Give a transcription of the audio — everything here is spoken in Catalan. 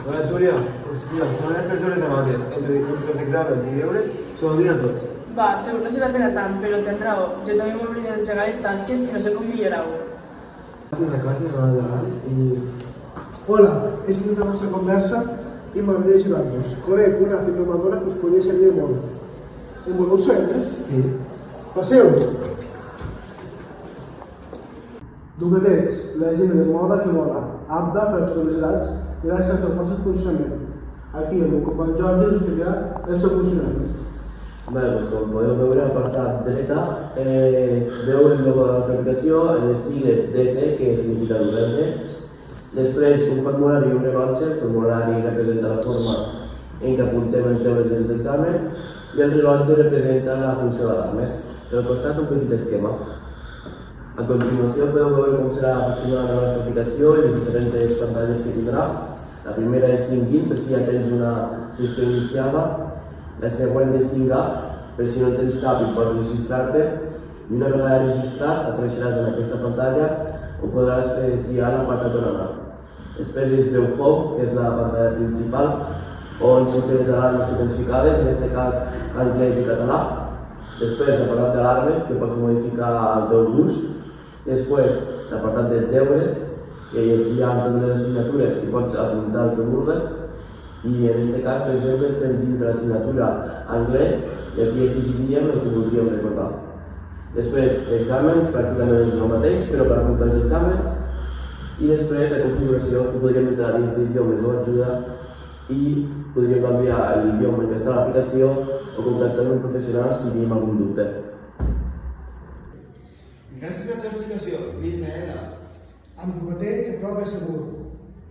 Hola, Júlia. Escolta, són les 3 hores de màquines. Entre els exàmens i deures s'ho oblida tots. Va, segur no serà per a tant, però tens raó. Jo també m'oblido d'entregar les tasques i no sé com millorar-ho. Antes a classe me van davant i... Hola, és una nostra conversa i m'agradaria ajudar-vos. Conec una app innovadora que us podria servir de molt. Em voleu saber? Sí. Passeu! Dugatets, l'agenda de moda que mola, apta per a totes les edats gràcies al seu fàcil funcionament. Aquí el meu company Jordi us explicarà el seu funcionament. Bé, doncs com podeu veure, a l'apartat dreta es veu el logo de la nostra aplicació en les sigles DT, que significa Dugatets. Després, un formulari i un rellotge. El formulari representa la forma en què apuntem els deures dels exàmens i el rellotge representa la funció d'alarmes. Al costat, un petit esquema. A continuació podeu veure com serà funcionant la nostra aplicació i les diferents pantalles que tindrà. La primera és 5in, per si ja tens una sessió iniciada. La següent és 5a, per si no tens cap i pots registrar-te. I una vegada registrat, apareixeràs en aquesta pantalla on podràs triar l'apartat on anar. Després es veu Home, que és la pantalla principal, on surten les alarmes que tens ficades, en aquest cas anglès i català. Després l'apartat d'alarmes, que pots modificar al teu gust. Després l'apartat de deures, que hi ha totes les assignatures que pots apuntar el que vulguis. I en aquest cas, per exemple, estem dins de l'assignatura anglès i aquí afegiríem el que voldríem recordar. Després, exàmens, pràcticament és el mateix, però per apuntar els exàmens. I després, la configuració, que podríem entrar dins d'idiomes o ajuda i podríem canviar l'idioma en què està l'aplicació o contactar amb un professional si tenim algun dubte. Gràcies per la teva explicació, Misaela. Amb Dugatets a prop és segur.